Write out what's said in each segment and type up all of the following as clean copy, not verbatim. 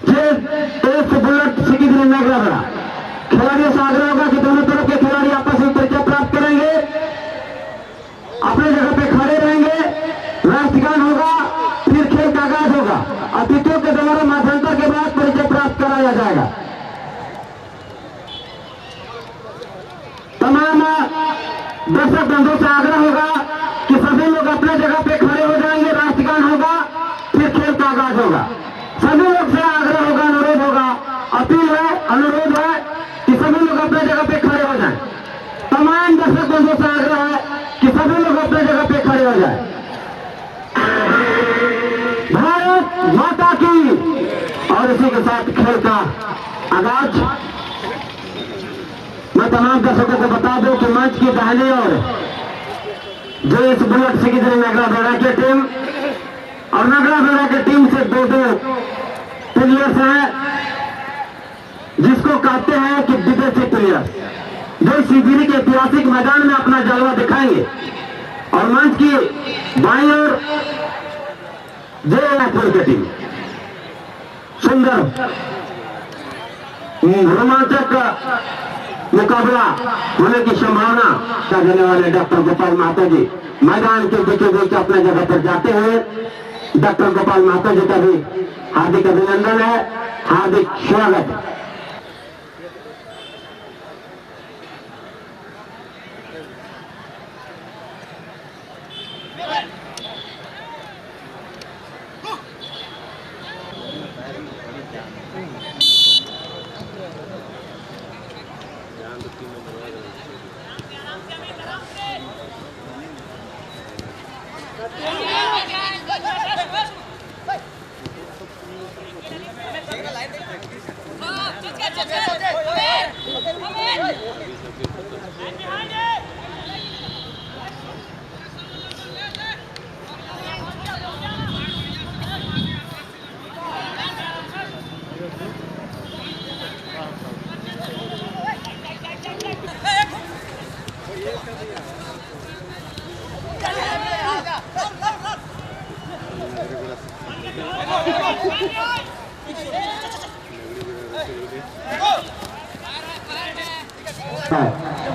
ये एक बुलेट सिकिंद्री नगरा खिलाड़ियों से आग्रह होगा कि दोनों तरफ के खिलाड़ी आपस में परिचय प्राप्त करेंगे, अपने जगह पे खड़े रहेंगे, राष्ट्रगान होगा, फिर खेल का आगाज होगा। अतिथियों के द्वारा मध्यांतर के बाद परिचय प्राप्त कराया जाएगा। तमाम दर्शक बंधुओं से आग्रह होगा कि सभी लोग अपने जगह पे खड़े हो जाएंगे, राष्ट्रगान होगा, फिर खेल का आगाज होगा। सभी लोग से आग्रह होगा, अनुरोध होगा, अपील है, अनुरोध है कि सभी लोग अपने जगह पे खड़े हो जाएं। तमाम दर्शक बंधुओं से आग्रह है कि सभी लोग अपने जगह पे खड़े हो जाएं। भारत माता की। और इसी के साथ खेल का आगाज। मैं तमाम दर्शकों को बता दूं कि मंच की दाहिनी ओर जो इस बुलेट सिकिंद्री नगरा बेड़ा की टीम और नगरा बेड़ा की टीम से दो प्लेयर्स हैं, जिसको कहते हैं कि विदेशी प्लेयर्स, जो सिगरी के ऐतिहासिक मैदान में अपना जलवा दिखाएंगे। और मंच की बाईं ओर जयपुर की टीम सुंदर रोमांचक मुकाबला होने की संभावना का देने वाले डॉक्टर गोपाल महतो जी मैदान के बीचों बीच अपने जगह पर जाते हुए डॉक्टर गोपाल महतो जी का भी हार्दिक अभिनंदन है, हार्दिक स्वागत है।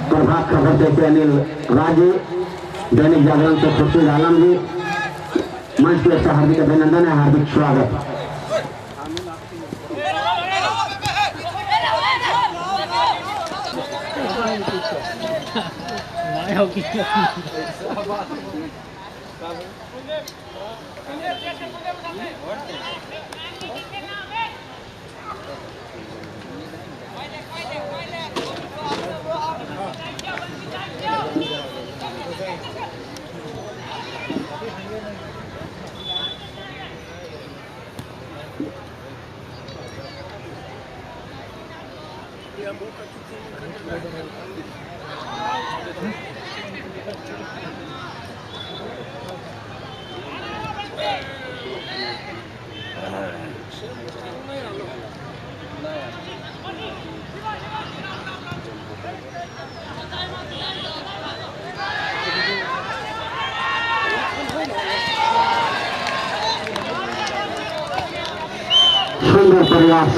प्रभात खबर देखते अनिल राजी, दैनिक जागरण से खुर्शीद आलम जी, मंच पे हार्दिक अभिनंदन है, हार्दिक स्वागत। सुंदर प्रयास।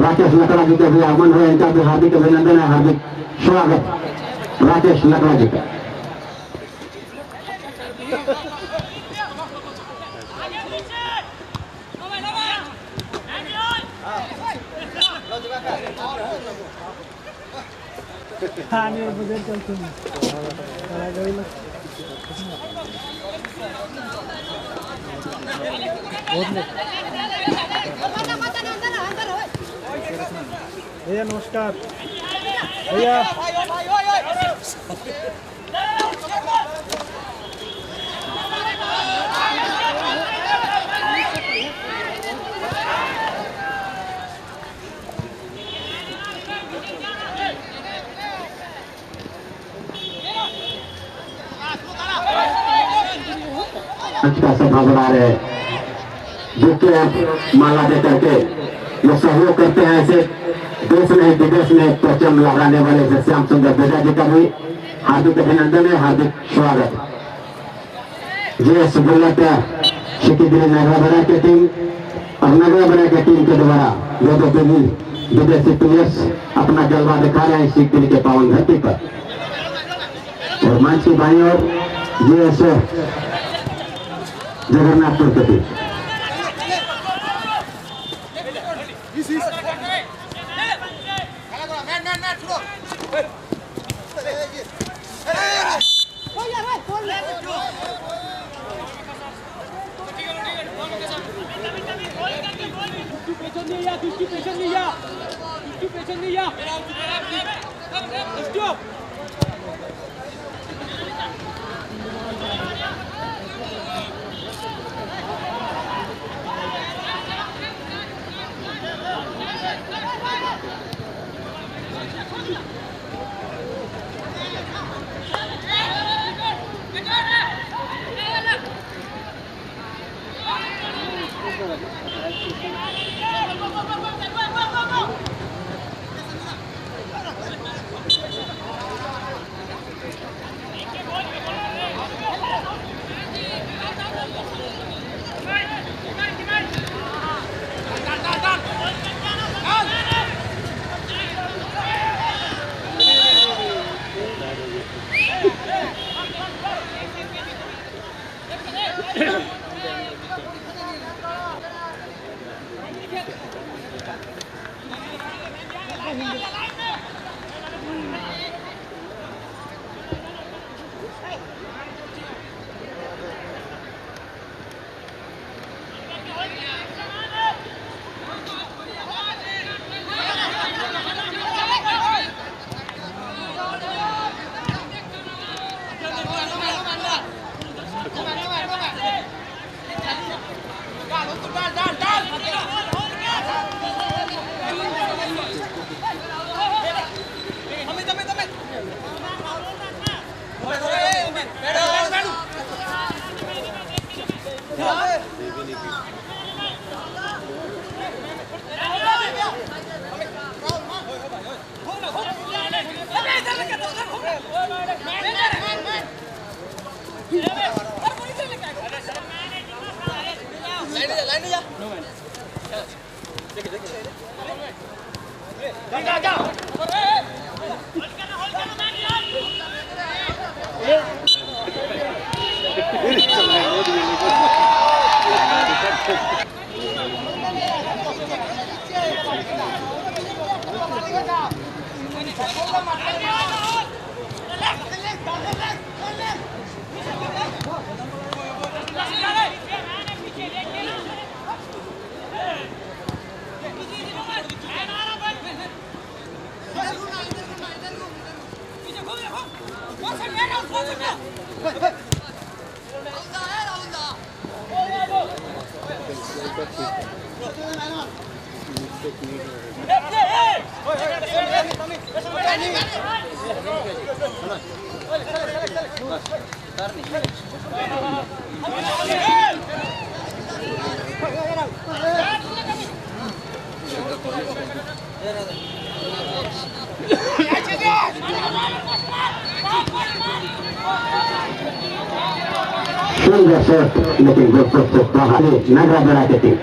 राकेश लकड़ा जी के भी आगमन हुए, इनका भी हार्दिक अभिनंदन है, हार्दिक स्वागत राकेश लकड़ा जी का। भैया नमस्कार भैया। अच्छा सभा बना रहे बुके माला दे करके जो सहयोग करते हैं ऐसे देश में विदेश में परचम लहराने वाले जैसे श्याम सुंदर बेटा जी का भी हार्दिक अभिनंदन है, हार्दिक स्वागत। ये सुबुलत सिटीगिरी नगराबरा की टीम और नगराबरा की टीम के द्वारा दो टीमी विदेशी प्लेयर्स अपना जलवा दिखा रहे हैं सिटीगिरी के पावन धरती पर। और मंच की बाईं ओर ये जगन्नाथपुर की टीम। लेकिन नगराबरा की टीम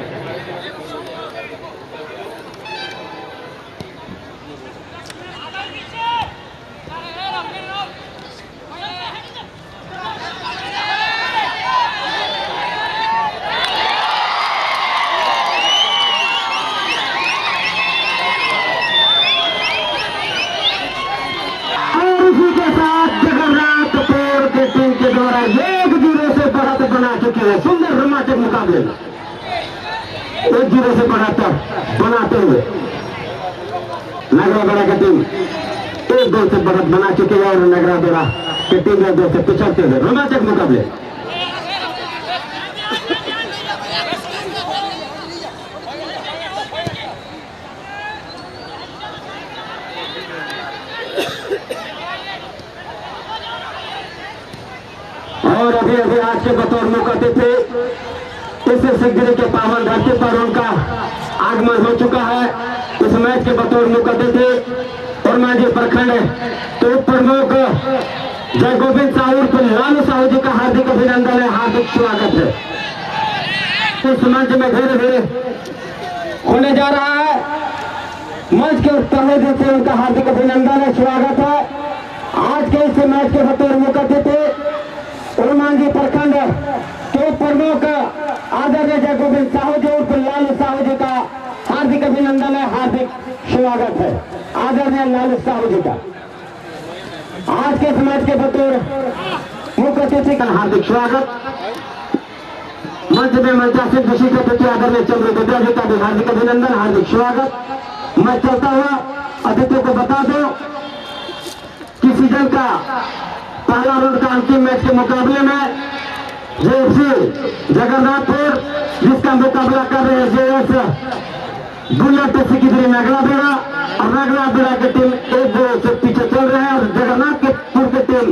सुंदर रोमांचक मुकाबले 1-0 से बढ़ाकर बनाते हुए नगराबरा की टीम 1-2 से बढ़त बना चुकी है और नगराबरा की टीम 2 से पिछड़ते हुए रोमांचक मुकाबले। और अभी अभी आज के बतौर मुख्य अतिथि इस सिद्धगिरी के पावन धरती पर उनका आगमन हो चुका है। इस मैच के बतौर मुकद्दे थे और मांझी प्रखंड तो प्रमुख जय गोविंद साहू को लालू साहू जी का हार्दिक अभिनंदन है, हार्दिक स्वागत है। इस मंच में धीरे धीरे होने जा रहा है, मंच के पहले दिन से उनका हार्दिक अभिनंदन है, स्वागत है। आज के इस मैच के बतौर मुकद्दे थे हनुमानजी प्रखंड के प्रमुख आदरणीय जय गोविंद साहू जी उर्फ लालू साहू जी का हार्दिक अभिनंदन है, हार्दिक स्वागत है आदरणीय लालू साहू जी का। आज के इस मैच के बतौर मुख्य अतिथि का हार्दिक स्वागत। मंच में मंचासीन विशिष्ट अतिथि आदरणीय चंद्र विद्या जी का भी हार्दिक अभिनंदन, हार्दिक स्वागत। मैं चलता हुआ अतिथियों को बता दो कि सीजन का पहला राउंड का अंतिम मैच के मुकाबले में जेएफसी जगन्नाथपुर जिसका मुकाबला कर रहे हैं जेएस बुलेट सिकिदरी नगला बेड़ा और नगला बेड़ा की टीम एक गोल से पीछे चल रहे हैं और जगन्नाथपुर की टीम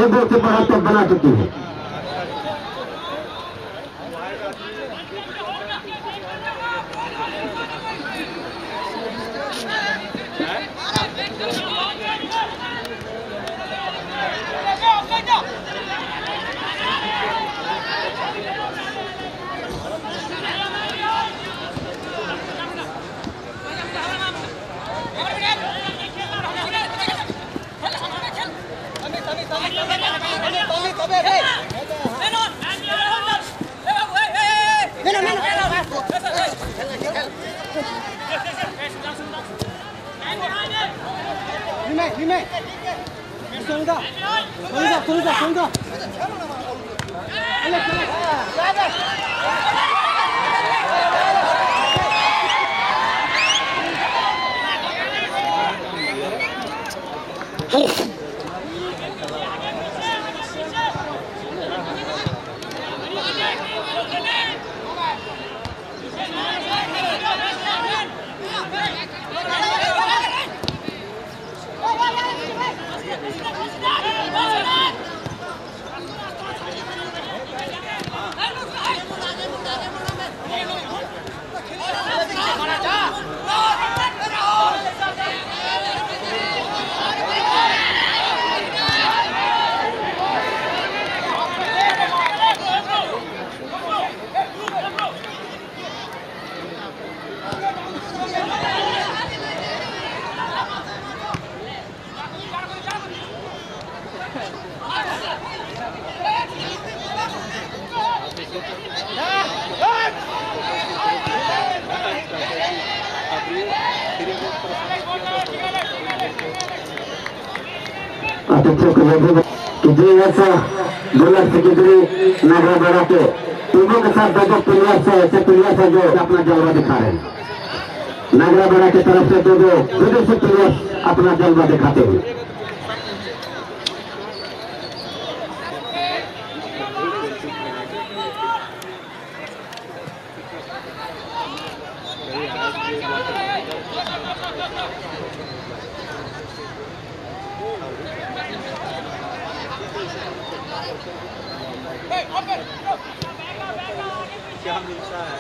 एक गोल से बढ़त बना चुकी है। अतिथियों को यह कि जेएस बुलेट सिकिदरी नगरा बेड़ा के टीमों के साथ दो प्लेयर्स है, ऐसे प्लेयर्स है जो अपना जलवा दिखा रहे हैं। नगरा बेड़ा की तरफ से दो विदेशी प्लेयर्स अपना जलवा दिखाते हुए क्या मिलता है।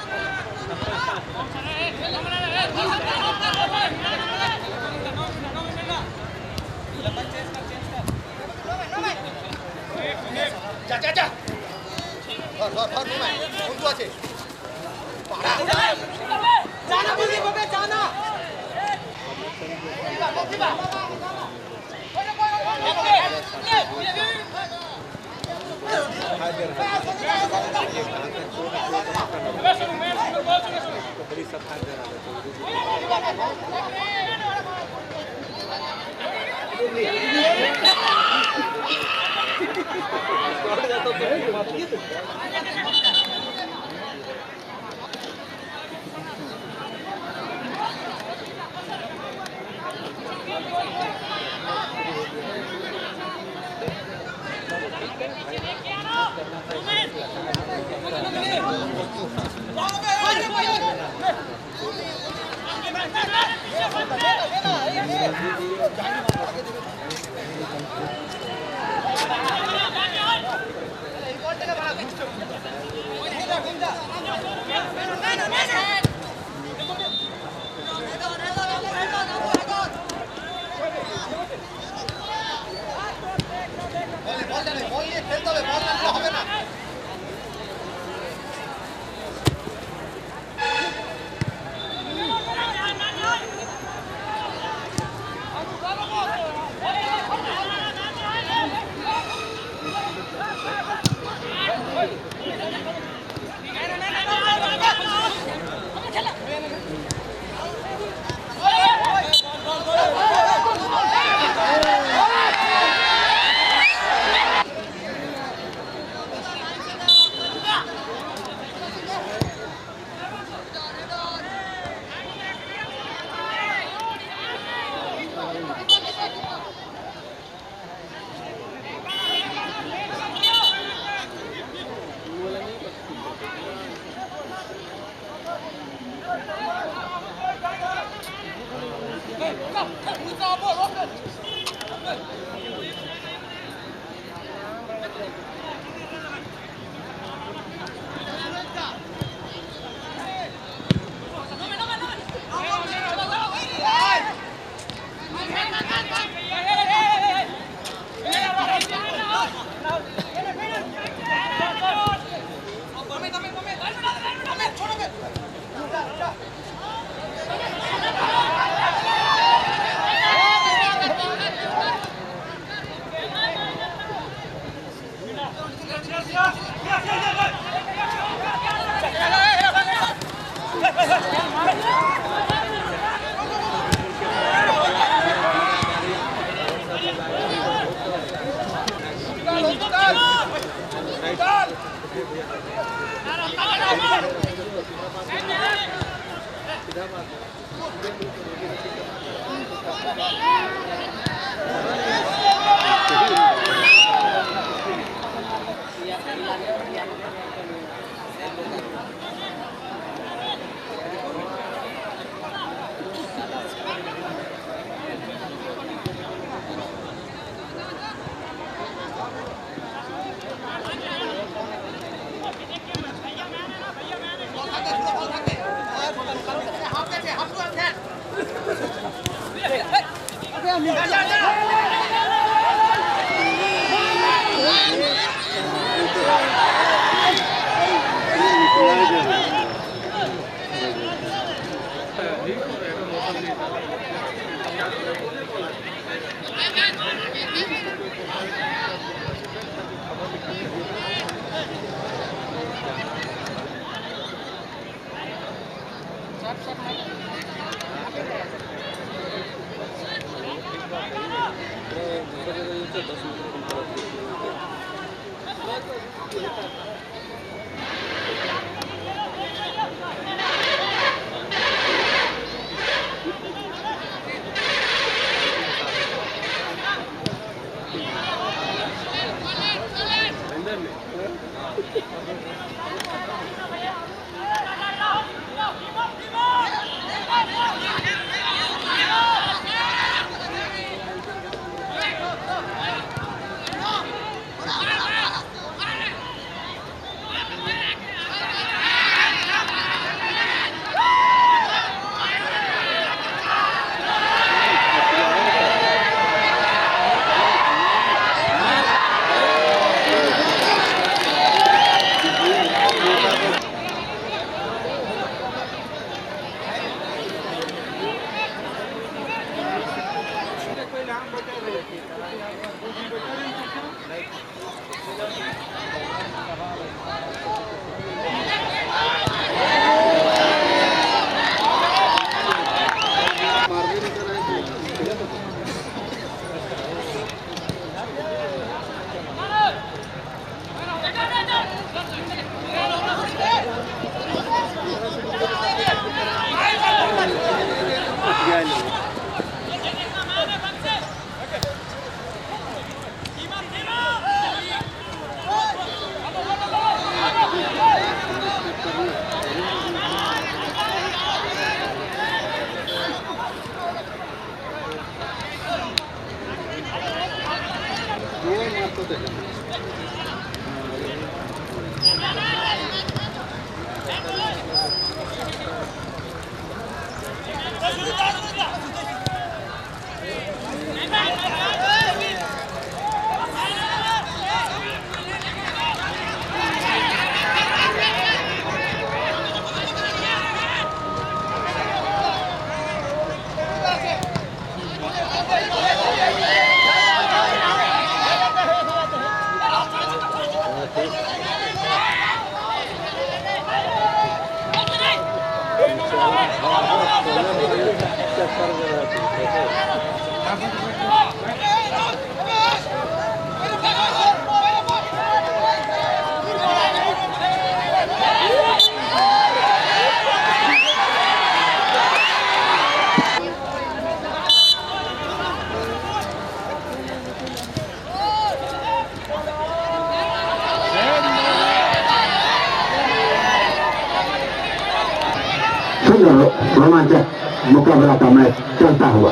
सुंदर रोमांचक मुकाबला का मैच चलता हुआ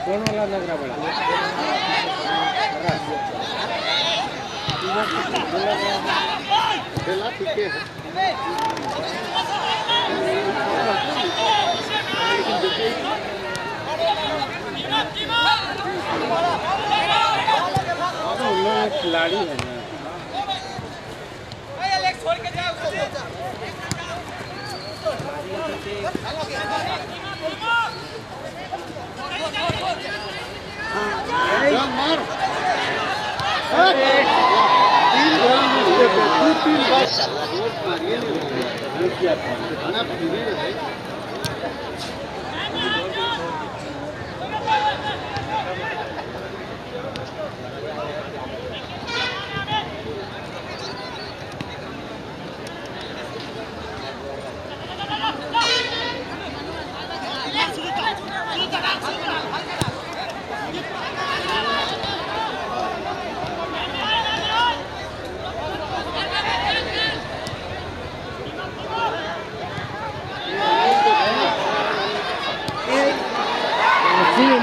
कौन वाला लग रहा बड़ा? ठीक है। खिलाड़ी है ना। छोड़ के जाओ।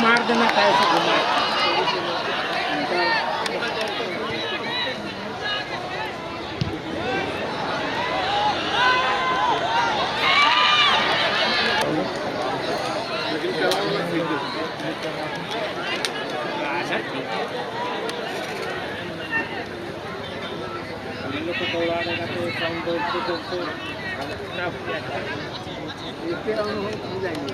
मार देना कैसे घुमा को दौड़ा देगा तो राउंड दौड़ते इसके राउंड हो जाएंगे।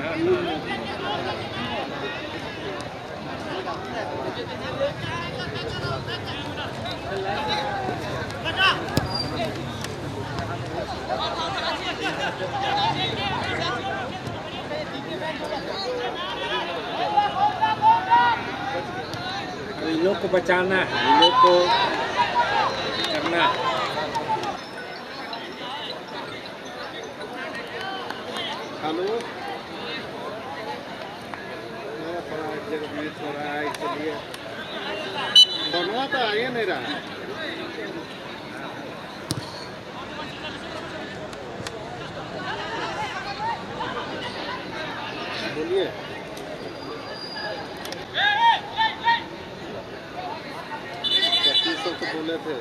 तो इन लोग को बचाना है, इन लोग को करना है। हेलो, मेरा थोड़ा एक जगह मिस हो रहा है, इसलिए बनवा तो आगे नहीं रहा है। बोलिए। तो बोले थे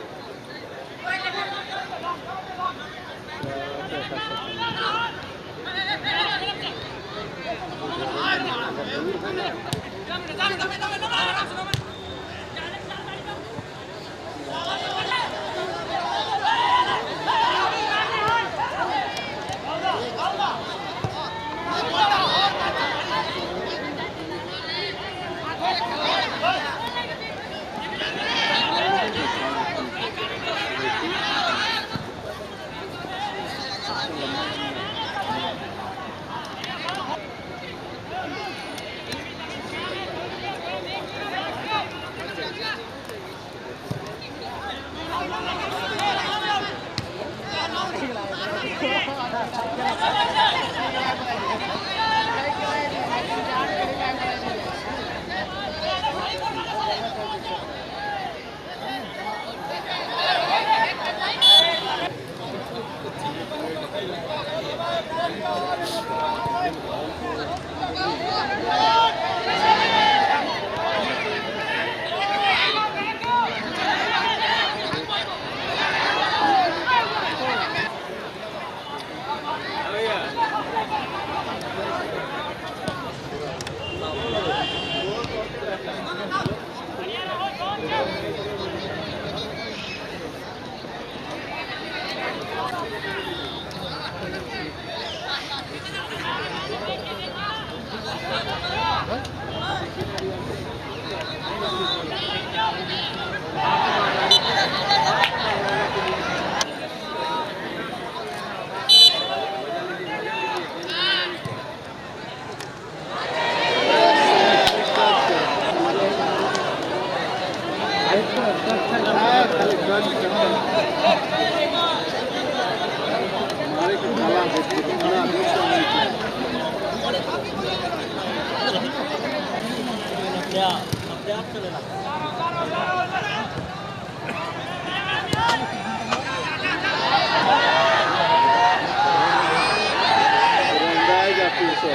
रंगाएगा फिर से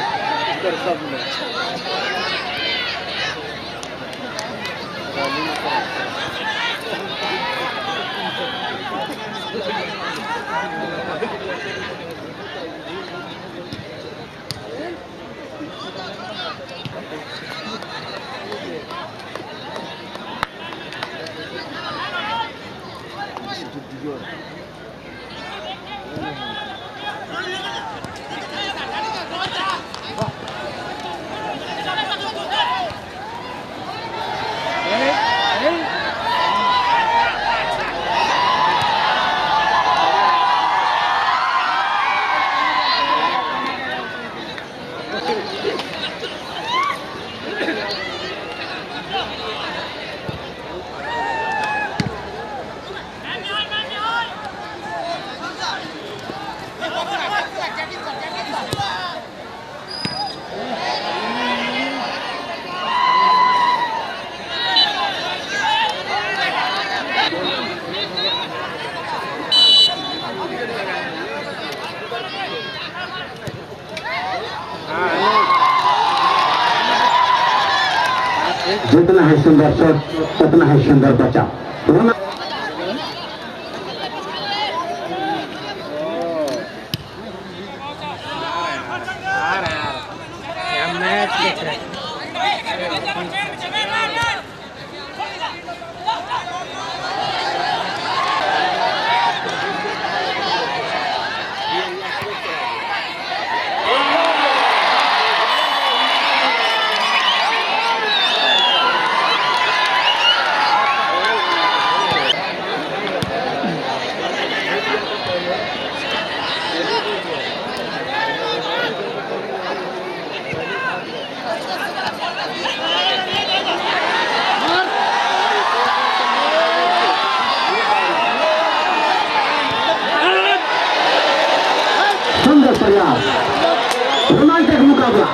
इधर सब में जितना है सुंदर शॉट उतना है सुंदर बचा। सुंदर प्रयास, रोमांचक मुकाबला।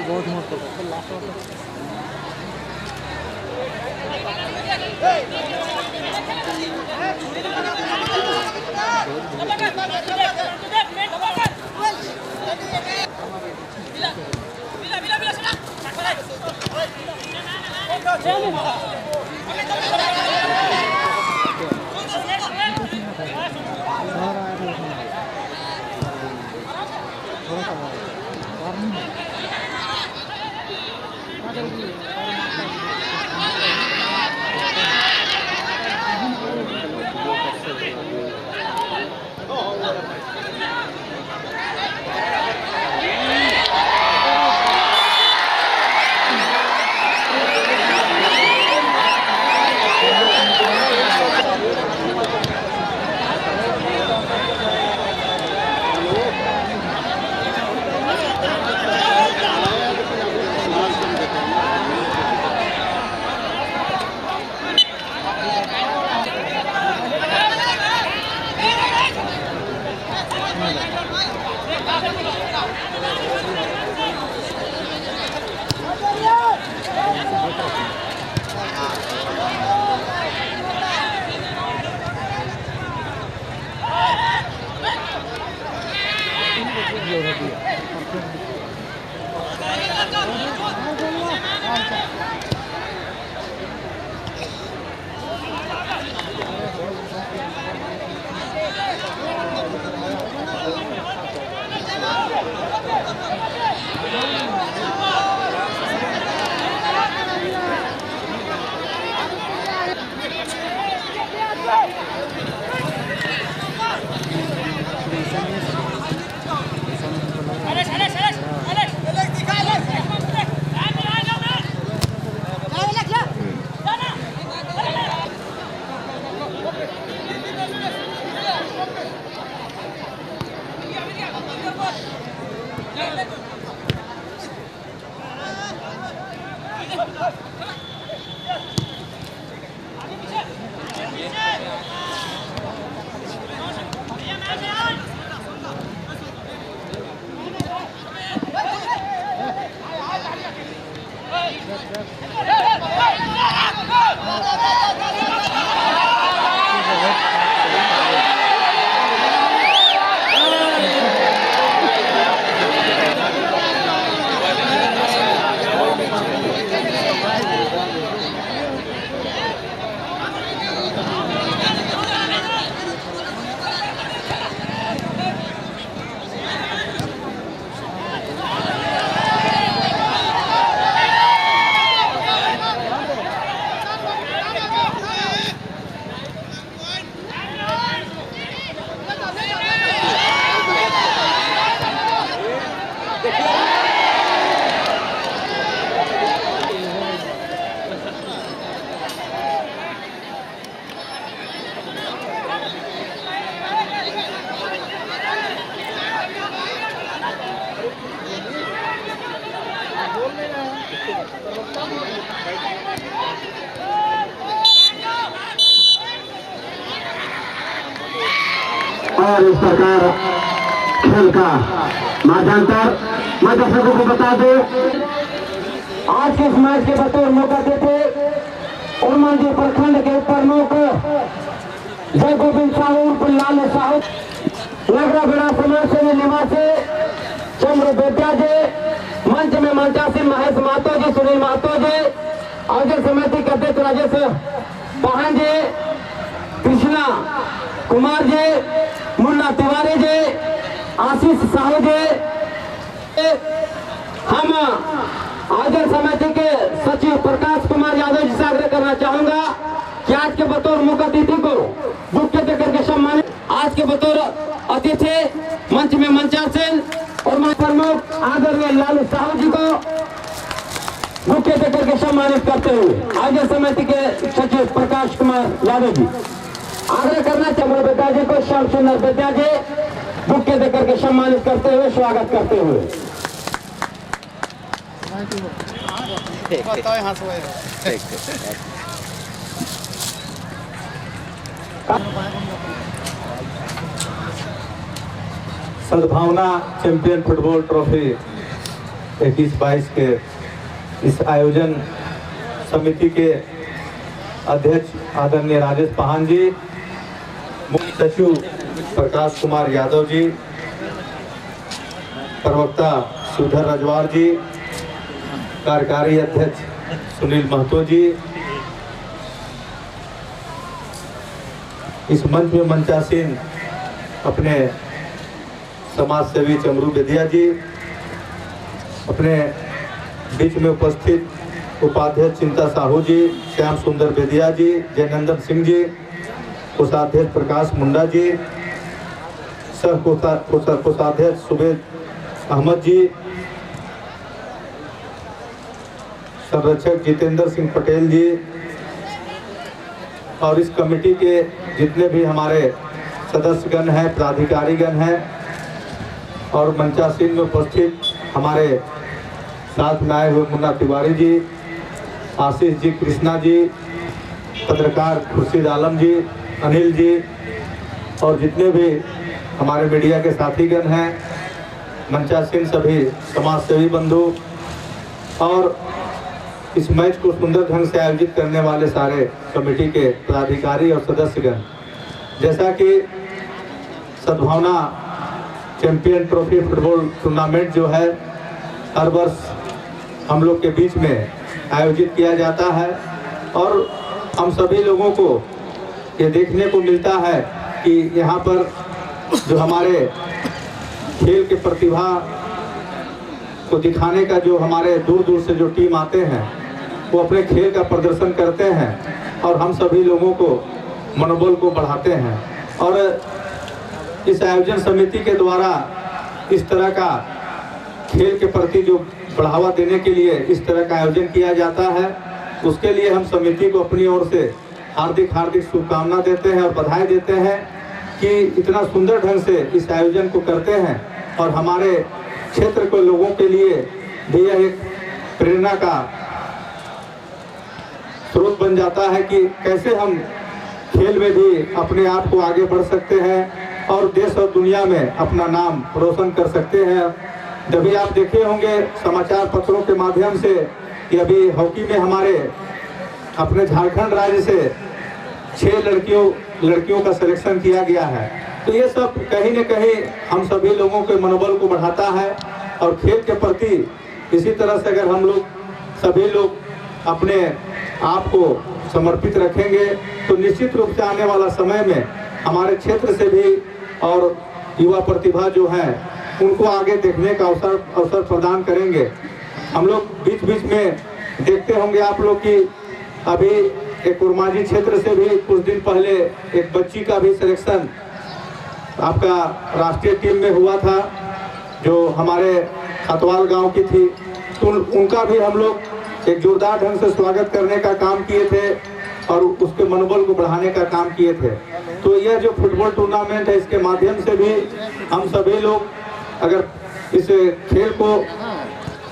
बहुत मस्त और इस प्रकार खेल का माध्यांतर मैं दर्शकों को बता दूं, आज के इस मैच के बतौर मौका देते उर्मांझी प्रखंड के प्रमुख जय गोविंद साहू उर्फ लाल साहू, लगरा बेड़ा समाज सेवी निवासी चंद्र बेटिया जी, मंच में मंचासीन महेश महतो जी, सुनील महतो जी, आयोजन समिति के अध्यक्ष राजेश पाहन जी, कृष्णा कुमार जी, मुन्ना तिवारी जी, आशीष साहू जी। हम आयोजन समिति के सचिव प्रकाश कुमार यादव जी से आग्रह करना चाहूंगा कि आज के बतौर मुख्य अतिथि को बुके देकर के सम्मानित, आज के बतौर अतिथि मंच में मंचासीन और प्रमुख आदरणीय लालू साहू जी को बुके देकर के सम्मानित करते हुए आयोजन समिति के सचिव प्रकाश कुमार यादव जी आग्रह करना चंद्र बेटा जी को, श्याम सुंदर बेटा जी बुके देकर के सम्मानित करते हुए स्वागत करते हुए। बताओ यहाँ से सद्भावना चैंपियन फुटबॉल ट्रॉफी 21-22 के इस आयोजन समिति के अध्यक्ष आदरणीय राजेश पाहन जी, मुख्य सचिव प्रकाश कुमार यादव जी, प्रवक्ता सुधर रजवार जी, कार्यकारी अध्यक्ष सुनील महतो जी, इस मंच में मंचासीन अपने समाज सेवी चमरू बेदिया जी, अपने बीच में उपस्थित उपाध्यक्ष चिंता साहू जी, श्याम सुंदर बेदिया जी, जयनंदन सिंह जी, कोषाध्यक्ष प्रकाश मुंडा जी, सह कोषाध्यक्ष सुबेद अहमद जी, संरक्षक जितेंद्र सिंह पटेल जी, और इस कमेटी के जितने भी हमारे सदस्यगण हैं, प्राधिकारीगण हैं, और मंचासीन में उपस्थित हमारे साथ में आए हुए मुन्ना तिवारी जी, आशीष जी, कृष्णा जी, पत्रकार खुर्शीद आलम जी, अनिल जी, और जितने भी हमारे मीडिया के साथीगण हैं, मंचासीन सभी समाज सेवी बंधु, और इस मैच को सुंदर ढंग से आयोजित करने वाले सारे कमेटी के पदाधिकारी और सदस्यगण। जैसा कि सद्भावना चैंपियन ट्रॉफी फुटबॉल टूर्नामेंट जो है हर वर्ष हम लोग के बीच में आयोजित किया जाता है, और हम सभी लोगों को ये देखने को मिलता है कि यहाँ पर जो हमारे खेल के प्रतिभा को दिखाने का जो हमारे दूर दूर से जो टीम आते हैं वो अपने खेल का प्रदर्शन करते हैं, और हम सभी लोगों को मनोबल को बढ़ाते हैं। और इस आयोजन समिति के द्वारा इस तरह का खेल के प्रति जो बढ़ावा देने के लिए इस तरह का आयोजन किया जाता है, उसके लिए हम समिति को अपनी ओर से हार्दिक शुभकामना देते हैं और बधाई देते हैं कि इतना सुंदर ढंग से इस आयोजन को करते हैं, और हमारे क्षेत्र के लोगों के लिए भी यह एक प्रेरणा का स्रोत बन जाता है कि कैसे हम खेल में भी अपने आप को आगे बढ़ सकते हैं और देश और दुनिया में अपना नाम रोशन कर सकते हैं। जब आप देखे होंगे समाचार पत्रों के माध्यम से कि अभी हॉकी में हमारे अपने झारखंड राज्य से 6 लड़कियों का सिलेक्शन किया गया है, तो ये सब कहीं न कहीं हम सभी लोगों के मनोबल को बढ़ाता है। और खेल के प्रति इसी तरह से अगर हम लोग सभी लोग अपने आप को समर्पित रखेंगे तो निश्चित रूप से आने वाला समय में हमारे क्षेत्र से भी और युवा प्रतिभा जो है उनको आगे देखने का अवसर प्रदान करेंगे। हम लोग बीच बीच में देखते होंगे आप लोग कि अभी एक उर्मांझी क्षेत्र से भी कुछ दिन पहले एक बच्ची का भी सिलेक्शन आपका राष्ट्रीय टीम में हुआ था, जो हमारे खतवाल गांव की थी, तो उनका भी हम लोग एक जोरदार ढंग से स्वागत करने का काम किए थे और उसके मनोबल को बढ़ाने का काम किए थे। तो यह जो फुटबॉल टूर्नामेंट है, इसके माध्यम से भी हम सभी लोग अगर इस खेल को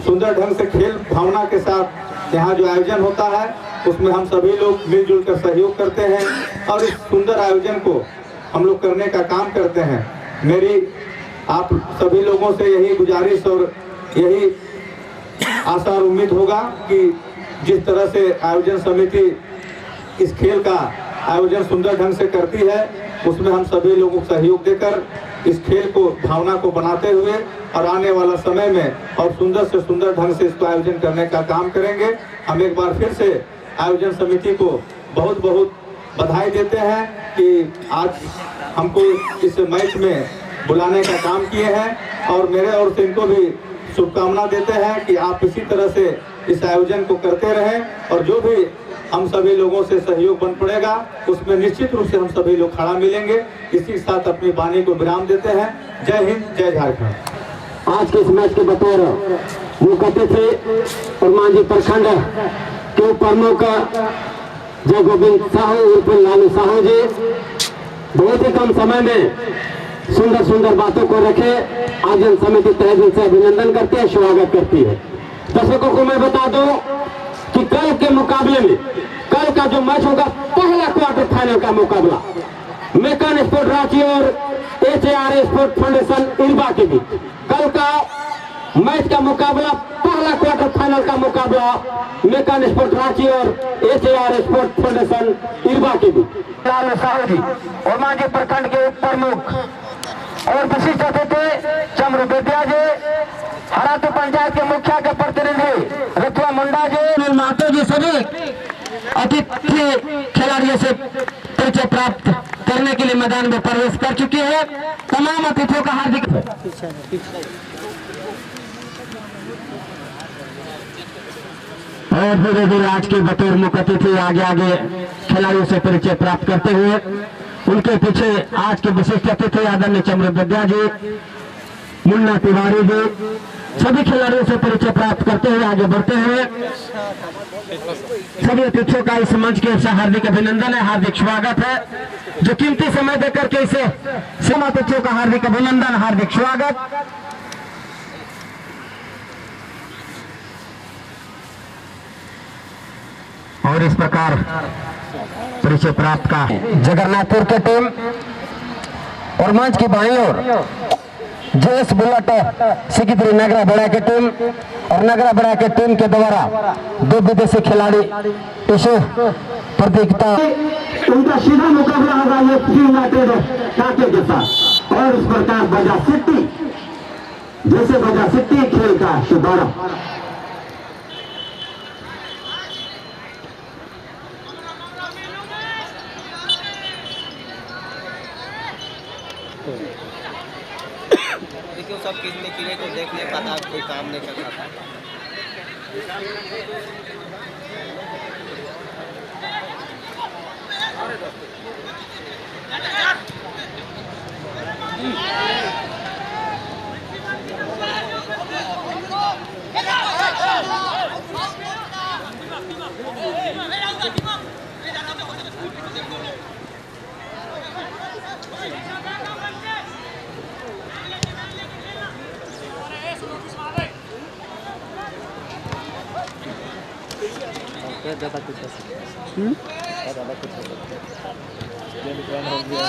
सुंदर ढंग से खेल भावना के साथ यहाँ जो आयोजन होता है उसमें हम सभी लोग मिलजुल कर सहयोग करते हैं और इस सुंदर आयोजन को हम लोग करने का काम करते हैं। मेरी आप सभी लोगों से यही गुजारिश और यही आशा और उम्मीद होगा कि जिस तरह से आयोजन समिति इस खेल का आयोजन सुंदर ढंग से करती है उसमें हम सभी लोगों को सहयोग देकर इस खेल को भावना को बनाते हुए और आने वाला समय में और सुंदर से सुंदर ढंग से इसको आयोजन करने का काम करेंगे। हम एक बार फिर से आयोजन समिति को बहुत बहुत बधाई देते हैं कि आज हमको इस मैच में बुलाने का काम किए हैं और मेरे ओर से इनको भी शुभकामना देते हैं कि आप इसी तरह से इस आयोजन को करते रहें और जो भी हम सभी लोगों से सहयोग बन पड़ेगा उसमें निश्चित रूप से हम सभी लोग खड़ा मिलेंगे। इसी के साथ अपनी वाणी को विराम देते हैं। जय हिंद, जय झारखंड। आज के इस मैच के बतौर मुख्य अतिथि और मांझी प्रखंड के प्रमुख जय गोविंद साहू उर्फ लालू साहू जी बहुत ही कम समय में सुंदर सुंदर बातों को रखे आयोजन समिति तहे दिल से अभिनंदन करती है, स्वागत करती है। दर्शकों को मैं बता दूं कि कल के मुकाबले में कल का जो मैच होगा पहला क्वार्टर फाइनल का मुकाबला मेकन स्पोर्ट रांची और HAR स्पोर्ट फाउंडेशन इल्बा के बीच कल का मैच का मुकाबला पहला क्वार्टर फाइनल का मुकाबला मेकन स्पोर्ट रांची और HAR स्पोर्ट फाउंडेशन इल्बा के बीच लालू साहू जी और मांझी प्रखंड के प्रमुख और विशिष्ट अतिथि चमरू बेदिया जी, हरातू पंचायत के मुखिया के प्रतिनिधि रथुआ मुंडा जी, महतो जी सभी अतिथि खिलाड़ियों से परिचय प्राप्त करने के लिए मैदान में प्रवेश कर चुके हैं। तमाम अतिथियों का हार्दिक और धीरे धीरे आज के बतौर मुख्य अतिथि आगे आगे खिलाड़ियों से परिचय प्राप्त करते हुए उनके पीछे आज के विशिष्ट अतिथि आदरणीय चमरू बेदिया जी, मुन्ना तिवारी जी, सभी खिलाड़ियों से परिचय प्राप्त करते हुए आगे बढ़ते हैं। सभी अतिथियों का इस मंच के ओर हार्दिक अभिनंदन है, हार्दिक स्वागत है। जो कीमती समय देकर के इसे सभी अतिथियों का हार्दिक अभिनंदन, हार्दिक स्वागत। और इस प्रकार परिचय प्राप्त का जगन्नाथपुर की टीम और मंच की बाईं ओर जेएस बुलेट सिकिद्री नगरा बड़ा की टीम और नगरा बड़ा की टीम के द्वारा दो विदेशी खिलाड़ी इस प्रतियोगिता उनका सीधा मुकाबला होगा ये यूनाइटेड कांटे के साथ। और इस प्रकार बजा सिटी जैसे बजा सिटी खेल का शुभारंभ देखिए सब कितने किले को देख नहीं पाता, कोई काम नहीं कर पाता। ज़्यादा कुछ ज़्यादा कुछ हो गया।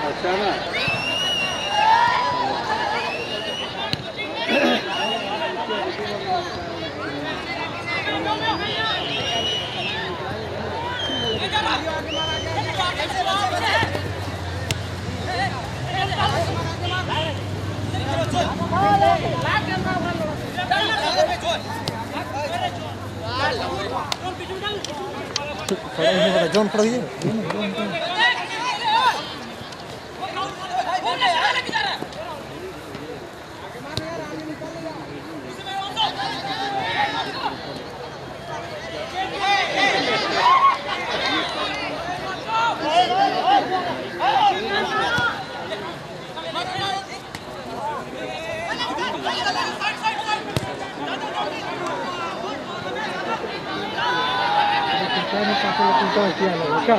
अच्छा ना जोन पड़ गई क्या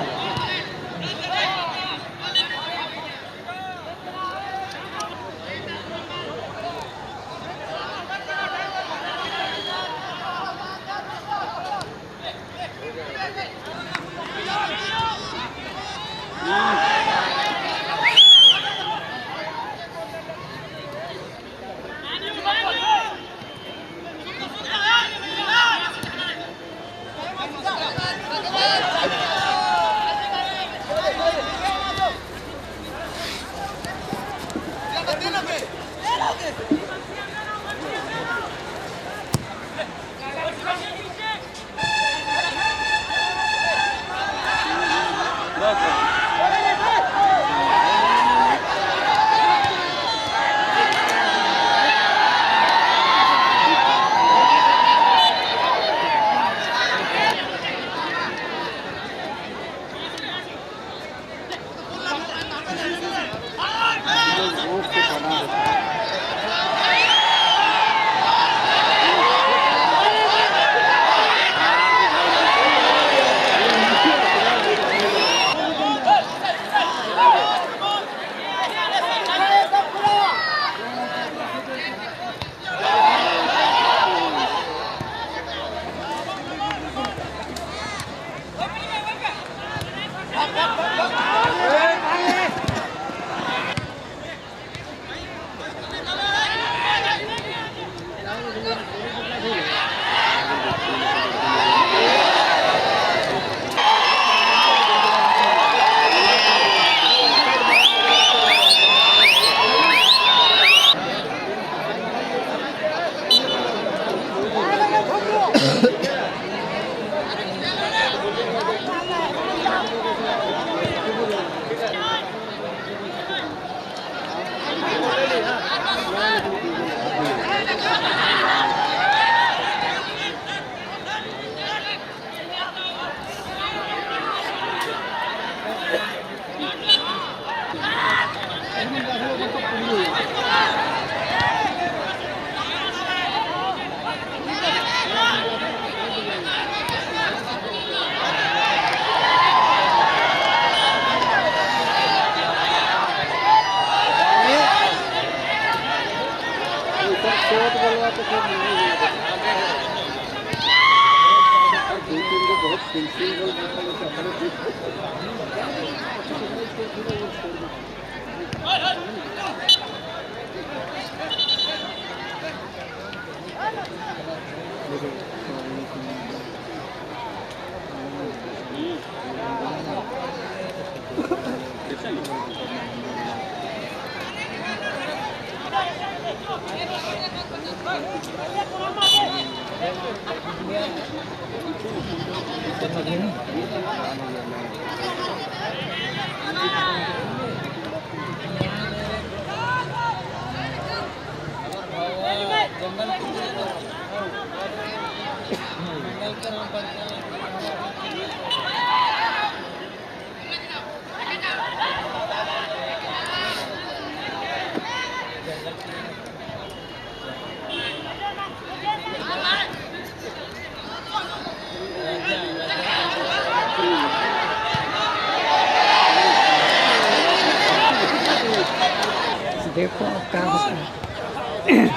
देखो अब क्या होता है।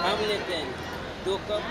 हम लेते हैं 2 कप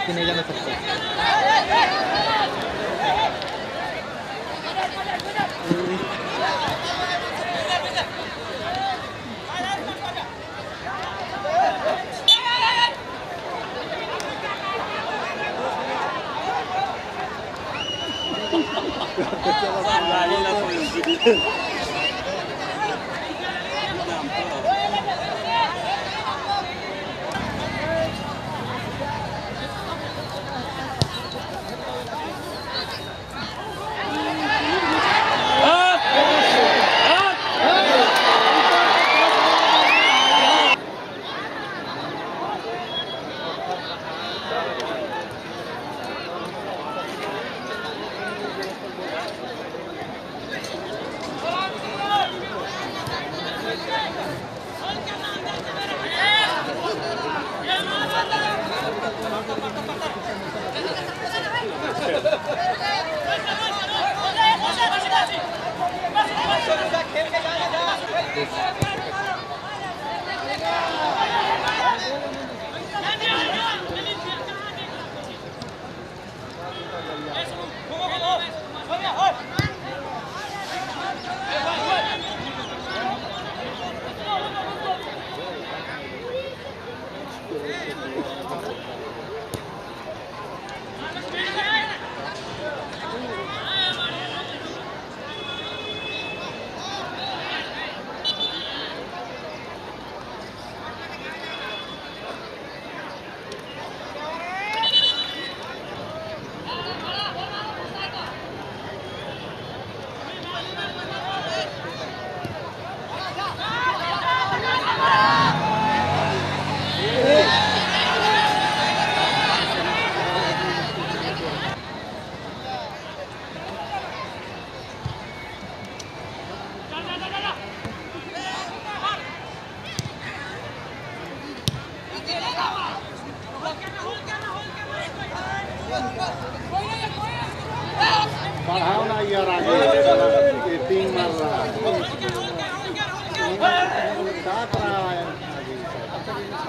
लेके नहीं जाना सकता। बढ़ाओ ना यार आगे, ये 3 मार रहा है, डाक रहा है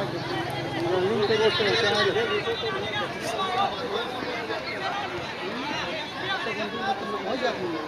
आगे। रनिंग के रोड पे क्या टाइम लोग बहुत ज़्यादा हो गया।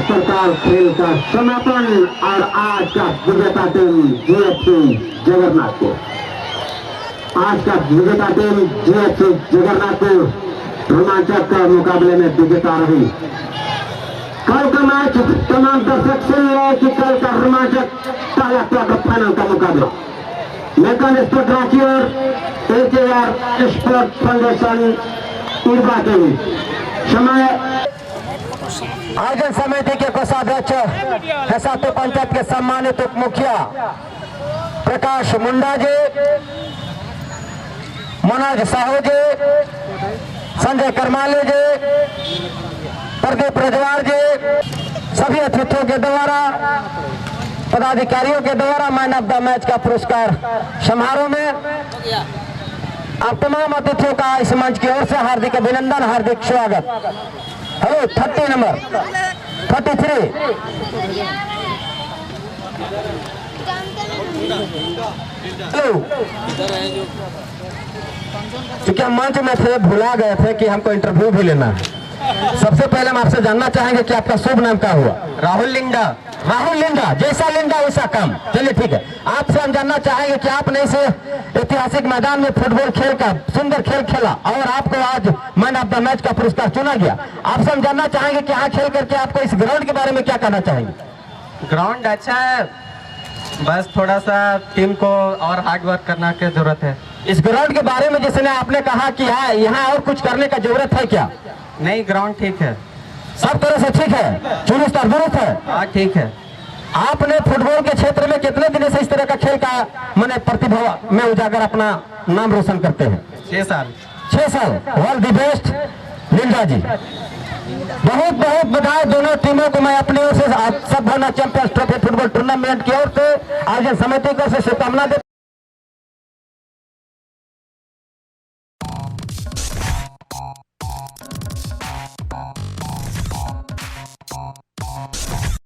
इस प्रकार खेल का समापन और आज का विजेता टीम जीएफसी जगन्नाथ को, आज का विजेता टीम जीएफसी जगन्नाथ को रोमांचक मुकाबले में विजेता रही। कल का मैच तमाम दर्शक सुन रहे कि कल का रोमांचक पहला क्वार्टर फाइनल का मुकाबला मेकन स्पोर्ट रांची और AKR स्पोर्ट फाउंडेशन ईरबा के बीच। समय आयोजन समिति के कोषाध्यक्ष हसातो पंचायत के सम्मानित उप मुखिया प्रकाश मुंडा जी, मनोज साहू जी, संजय करमाले जी, प्रदीप रजवार जी, सभी अतिथियों के द्वारा, पदाधिकारियों के द्वारा मैन ऑफ द मैच का पुरस्कार समारोह में आप तमाम अतिथियों का इस मंच की ओर से हार्दिक अभिनंदन, हार्दिक स्वागत। हेलो 30 नंबर 33 हेलो, क्योंकि हम मंच में थे, भुला गए थे कि हमको इंटरव्यू भी लेना है। सबसे पहले हम आपसे जानना चाहेंगे कि आपका शुभ नाम क्या हुआ? राहुल लिंडा। राहुल लिंडा, जैसा लिंडा वैसा काम। चलिए ठीक है, आपसे हम जानना चाहेंगे कि आपने इस ऐतिहासिक मैदान में फुटबॉल खेल का सुंदर खेल खेला और आपको आज मैन ऑफ द मैच का पुरस्कार चुना गया। आपसे हम जानना चाहेंगे कि यहाँ खेल करके आपको इस ग्राउंड के बारे में क्या कहना चाहेंगे? ग्राउंड अच्छा है, बस थोड़ा सा टीम को और हार्ड वर्क करना की जरूरत है। इस ग्राउंड के बारे में जिसने आपने कहा कि यहाँ और कुछ करने का जरूरत है क्या? नहीं, ग्राउंड ठीक है, सब तरह से ठीक है, चुरुस्त तंदुरुस्त है। हाँ ठीक है। आपने फुटबॉल के क्षेत्र में कितने दिन से इस तरह का खेल का मैंने प्रतिभा में उजागर अपना नाम रोशन करते हैं? 6 साल। 6 साल। ऑल द बेस्ट लिंडा जी। बहुत बहुत बधाई दोनों टीमों को। मैं अपनी ओर से सब चैंपियंस ट्रॉफी फुटबॉल टूर्नामेंट की ओर से आयोजन समिति की ओर से शुभकामना देता हूं।